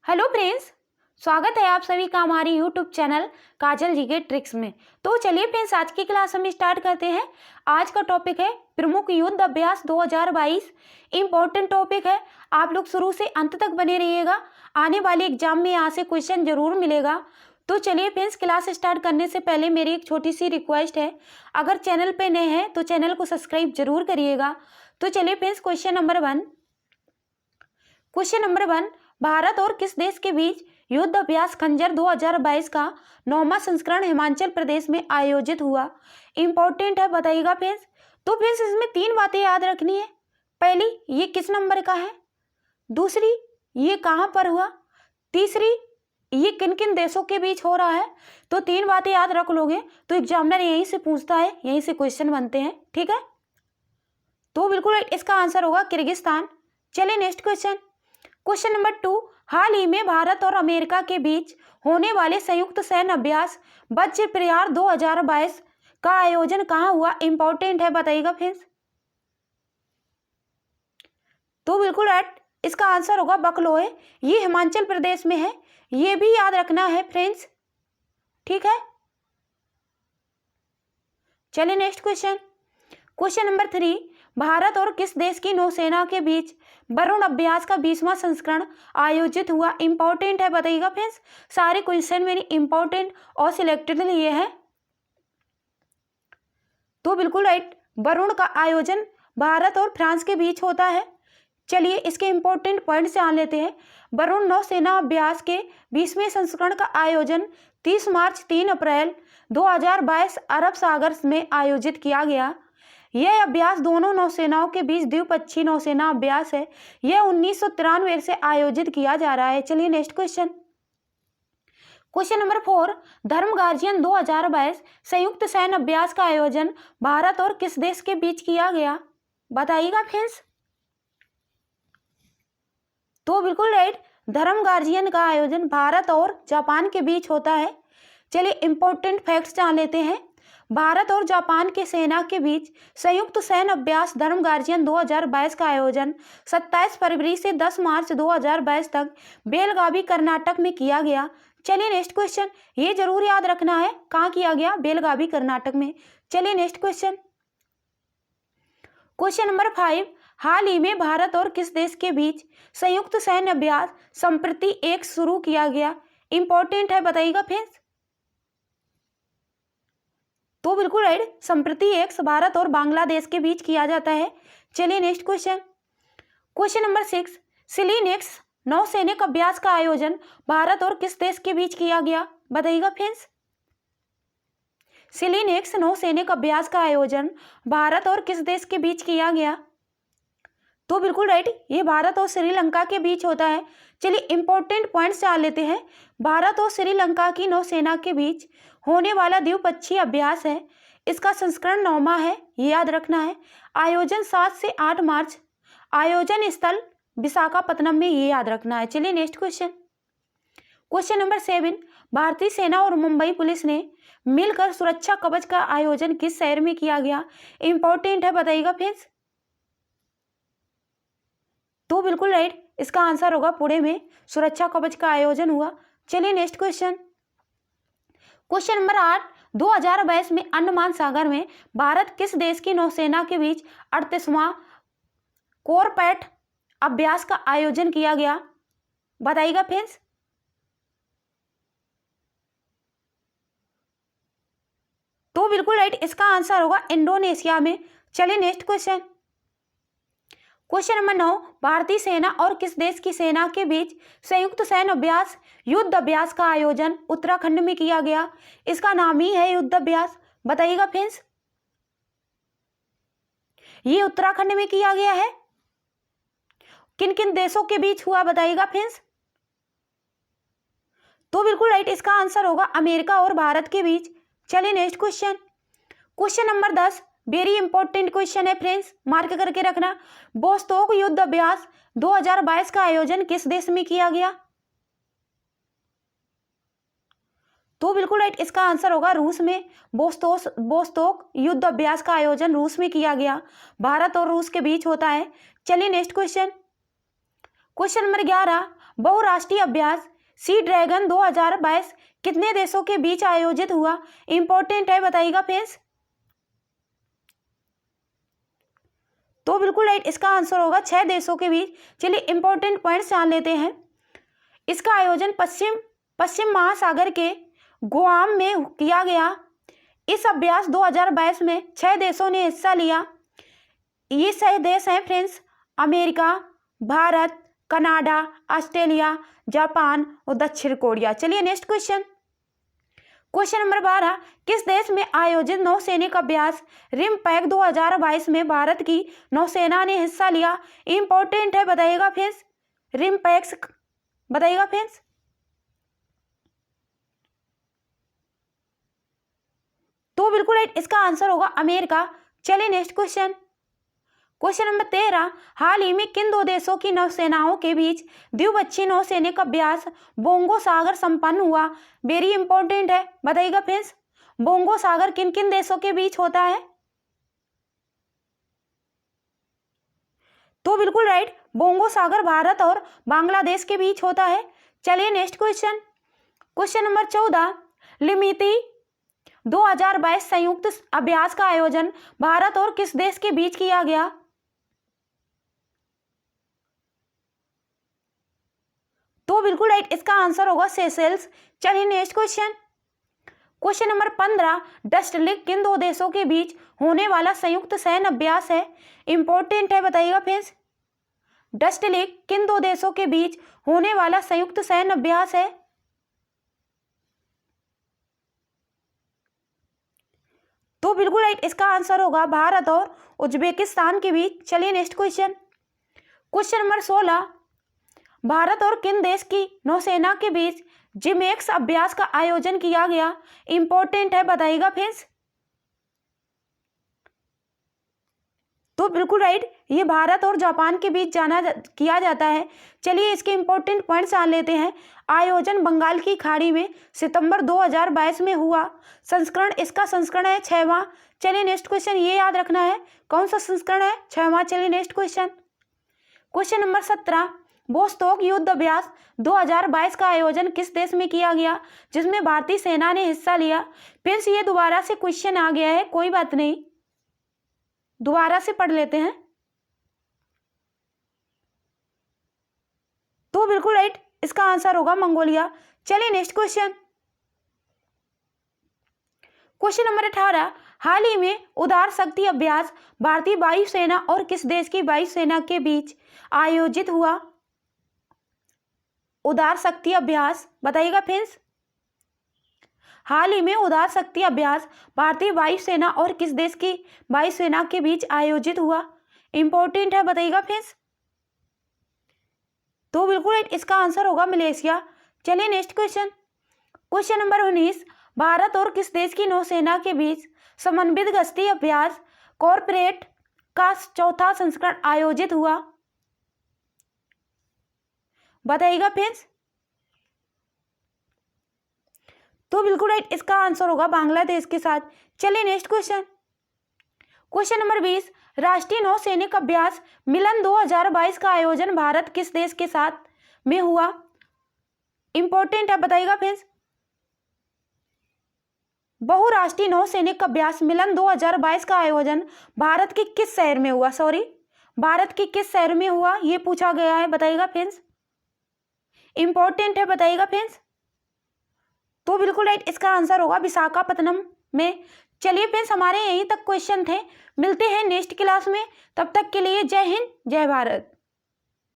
Hello friends, स्वागत है आप सभी का हमारे यूट्यूब चैनल काजल जी के ट्रिक्स में। तो चलिए फ्रेंड्स, आज की क्लास हम स्टार्ट करते हैं। आज का टॉपिक है प्रमुख युद्ध अभ्यास 2022। इम्पोर्टेंट टॉपिक है, आप लोग शुरू से अंत तक बने रहिएगा। आने वाले एग्जाम में यहाँ से क्वेश्चन जरूर मिलेगा। तो चलिए फ्रेंड्स, क्लास स्टार्ट करने से पहले मेरी एक छोटी सी रिक्वेस्ट है, अगर चैनल पे नए हैं तो चैनल को सब्सक्राइब जरूर करिएगा। तो चलिए friends, question number one, Bharat और किस देश के बीच युद्ध अभ्यास खंजर 2022 का 9वां संस्करण हिमाचल प्रदेश में आयोजित हुआ। इंपॉर्टेंट है, बताइएगा फ्रेंड्स। तो फ्रेंड्स, इसमें 3 बातें याद रखनी है। पहली, ये किस नंबर का है। दूसरी, ये कहाँ पर हुआ। तीसरी, ये किन किन देशों के बीच हो रहा है। तो 3 बातें याद रख लोगे तो एग्जामिनर यहीं से पूछता है, यहीं से क्वेश्चन बनते हैं। ठीक है, तो बिल्कुल इसका आंसर होगा किर्गिस्तान। चलिए नेक्स्ट क्वेश्चन नंबर 2, हाल ही में भारत और अमेरिका के बीच होने वाले संयुक्त सैन्य अभ्यास वज्र प्रहार 2022 का आयोजन कहाँ हुआ। इंपॉर्टेंट है, बताइएगा फ्रेंड्स। तो बिल्कुल राइट, इसका आंसर होगा बकलोए। ये हिमाचल प्रदेश में है, ये भी याद रखना है फ्रेंड्स। ठीक है, चलिए नेक्स्ट क्वेश्चन नंबर 3, भारत और किस देश की नौसेना के बीच वरुण अभ्यास का 20वां संस्करण आयोजित हुआ। इंपॉर्टेंट है, बताइएगा फ्रेंड्स। सारे क्वेश्चन मेरी इंपॉर्टेंट और सिलेक्टेड लिए हैं। तो बिल्कुल राइट, वरुण का आयोजन भारत और फ्रांस के बीच होता है। चलिए इसके इंपॉर्टेंट पॉइंट से जान लेते हैं। वरुण नौसेना अभ्यास के 20वें संस्करण का आयोजन 30 मार्च 3 अप्रैल 2022 अरब सागर में आयोजित किया गया। यह अभ्यास दोनों नौसेनाओं के बीच द्विपक्षीय नौसेना अभ्यास है। यह 1993 से आयोजित किया जा रहा है। चलिए नेक्स्ट क्वेश्चन नंबर 4, धर्म गार्जियन 2022 संयुक्त सैन्य अभ्यास का आयोजन भारत और किस देश के बीच किया गया, बताइएगा फ्रेंड्स। तो बिल्कुल राइट, धर्म गार्जियन का आयोजन भारत और जापान के बीच होता है। चलिए इंपॉर्टेंट फैक्ट्स जान लेते हैं। भारत और जापान के सेना के बीच संयुक्त सैन्य अभ्यास धर्म गार्जियन 2022 का आयोजन 27 फरवरी से 10 मार्च 2022 तक बेलगावी कर्नाटक में किया गया। चलिए नेक्स्ट क्वेश्चन, ये जरूर याद रखना है, कहाँ किया गया, बेलगावी कर्नाटक में। चलिए नेक्स्ट क्वेश्चन नंबर 5, हाल ही में भारत और किस देश के बीच संयुक्त सैन्य अभ्यास संप्रति एक शुरू किया गया। इंपॉर्टेंट है, बताइएगा फ्रेंड्स। तो बिल्कुल राइट, संप्रति एक भारत और बांग्लादेश के बीच किया जाता है। चलिए नेक्स्ट क्वेश्चन नंबर 6, सिलीनेक्स नौसैनिक अभ्यास का आयोजन भारत और किस देश के बीच किया गया, बताइएगा फ्रेंड्स। सिलीनेक्स नौसैनिक अभ्यास का आयोजन भारत और किस देश के बीच किया गया। तो बिल्कुल राइट, ये भारत और श्रीलंका के बीच होता है। चलिए इंपॉर्टेंट पॉइंट्स जान लेते हैं। भारत और श्रीलंका की नौसेना के बीच होने वाला द्विपक्षीय अभ्यास है। इसका संस्करण 9वां है, ये याद रखना है। आयोजन 7 से 8 मार्च, आयोजन स्थल विशाखापत्तनम में, ये याद रखना है। चलिए नेक्स्ट क्वेश्चन नंबर 7, भारतीय सेना और मुंबई पुलिस ने मिलकर सुरक्षा कवच का आयोजन किस शहर में किया गया। इंपॉर्टेंट है, बताइएगा फ्रेंड्स। तो बिल्कुल राइट, इसका आंसर होगा पुणे में सुरक्षा कवच का आयोजन हुआ। चलिए नेक्स्ट क्वेश्चन नंबर 8, 2022 में अंडमान सागर में भारत किस देश की नौसेना के बीच 38वां कोरपैट अभ्यास का आयोजन किया गया, बताइएगा फ्रेंड्स। तो बिल्कुल राइट, इसका आंसर होगा इंडोनेशिया में। चलिए नेक्स्ट क्वेश्चन नंबर 9, भारतीय सेना और किस देश की सेना के बीच संयुक्त सैन्य अभ्यास युद्ध अभ्यास का आयोजन उत्तराखंड में किया गया। इसका नाम ही है युद्ध अभ्यास, बताइएगा फ्रेंड्स। ये उत्तराखंड में किया गया है। किन किन देशों के बीच हुआ, बताइएगा फ्रेंड्स। तो बिल्कुल राइट, इसका आंसर होगा अमेरिका और भारत के बीच। चलिए next question number 10, very important question है फ्रेंड्स, मार्क करके रखना। बोस्तोक युद्ध अभ्यास 2022 का आयोजन किस देश में किया गया। तो बिल्कुल राइट, इसका आंसर होगा रूस में। बोस्तोक युद्ध अभ्यास का आयोजन रूस में किया गया, भारत और रूस के बीच होता है। चलिए नेक्स्ट क्वेश्चन नंबर 11, बहुराष्ट्रीय अभ्यास सी ड्रैगन 2022 कितने देशों के बीच आयोजित हुआ? इंपॉर्टेंट है, बताइएगा फ्रेंड्स। तो बिल्कुल राइट, इसका आंसर होगा 6 देशों के बीच। चलिए इंपॉर्टेंट पॉइंट्स जान लेते हैं। इसका आयोजन पश्चिम महासागर के गुआम में किया गया। इस अभ्यास 2022 में 6 देशों ने हिस्सा लिया। ये 6 देश हैं friends, America, Bharat, Canada, Australia, Japan और दक्षिण कोरिया। चलिए नेक्स्ट क्वेश्चन नंबर 12, किस देश में आयोजित नौसैनिक अभ्यास रिमपैक 2022 में भारत की नौसेना ने हिस्सा लिया? इंपॉर्टेंट है, बताइएगा फ्रेंड्स। रिमपैक्स बताइएगा फ्रेंड्स। तो बिल्कुल राइट, इसका आंसर होगा अमेरिका। चलिए नेक्स्ट क्वेश्चन नंबर 13, हाल ही में किन 2 देशों की नौसेनाओं के बीच द्विपक्षीय नौसैनिक अभ्यास बोंगो सागर संपन्न हुआ? वेरी इंपॉर्टेंट है, बताइएगा फ्रेंड्स। बोंगो सागर किन किन देशों के बीच होता है? तो बिल्कुल राइट, बोंगो सागर भारत और बांग्लादेश के बीच होता है। चलिए नेक्स्ट क्वेश्चन नंबर 14, लिमिती 2022 संयुक्त अभ्यास का आयोजन भारत और किस देश के बीच किया गया? तो बिल्कुल राइट, इसका आंसर होगा सेशेल्स। चलिए next question number 15, dust league किन 2 देशों के बीच होने वाला संयुक्त सैन्य अभ्यास है? इंपॉर्टेंट है, बताइएगा फ्रेंड्स। डस्ट लीग किन 2 देशों के बीच होने वाला संयुक्त सैन्य अभ्यास है? तो बिल्कुल राइट, इसका आंसर होगा भारत और उज्बेकिस्तान के बीच। चलिए नेक्स्ट क्वेश्चन नंबर 16, भारत और किन देश की नौसेना के बीच जिमेक्स अभ्यास का आयोजन किया गया? इंपॉर्टेंट है, बताइएगा फ्रेंड्स। तो बिल्कुल राइट, ये भारत और जापान के बीच किया जाता है। चलिए इसके इंपॉर्टेंट पॉइंट्स जान लेते हैं। आयोजन बंगाल की खाड़ी में सितंबर 2022 में हुआ। इसका संस्करण है 6वां। चलिए नेक्स्ट क्वेश्चन, ये याद रखना है कौन सा संस्करण है, 6वां। चलिए नेक्स्ट क्वेश्चन नंबर 17, वोस्तोक युद्ध अभ्यास 2022 का आयोजन किस देश में किया गया जिसमें भारतीय सेना ने हिस्सा लिया? फिर से ये दोबारा से क्वेश्चन आ गया है, कोई बात नहीं, दोबारा से पढ़ लेते हैं। तो बिल्कुल राइट, इसका आंसर होगा मंगोलिया। चलिए नेक्स्ट क्वेश्चन नंबर 18, हाल ही में उदार शक्ति अभ्यास भारतीय वायुसेना और किस देश की वायुसेना के बीच आयोजित हुआ? उदार शक्ति अभ्यास बताइएगा फ्रेंड्स। हाल ही में उदार शक्ति अभ्यास भारतीय वायुसेना और किस देश की वायुसेना के बीच आयोजित हुआ? इंपॉर्टेंट है, बताइएगा फ्रेंड्स। तो बिल्कुल इसका आंसर होगा मलेशिया। चलिए नेक्स्ट क्वेश्चन नंबर 19, भारत और किस देश की नौसेना के बीच समन्वित गश्ती अभ्यास कॉर्पोरेट का 4था संस्करण आयोजित हुआ? बताइएगा फ्रेंड्स। तो बिल्कुल राइट, इसका आंसर होगा बांग्लादेश के साथ। चलिए नेक्स्ट क्वेश्चन नंबर 20, राष्ट्रीय नौसैनिक अभ्यास मिलन 2022 का आयोजन भारत किस देश के साथ में हुआ? इंपॉर्टेंट है, बताइएगा फ्रेंड्स। बहुराष्ट्रीय नौसैनिक अभ्यास मिलन 2022 का आयोजन भारत के किस शहर में हुआ? भारत के किस शहर में हुआ ये पूछा गया है, बताइएगा फ्रेंड्स। इंपॉर्टेंट है, बताइएगा फ्रेंड्स। तो बिल्कुल राइट, इसका आंसर होगा विशाखापत्तनम में। चलिए फ्रेंड्स, हमारे यहीं तक क्वेश्चन थे। मिलते हैं नेक्स्ट क्लास में, तब तक के लिए जय हिंद, जय भारत।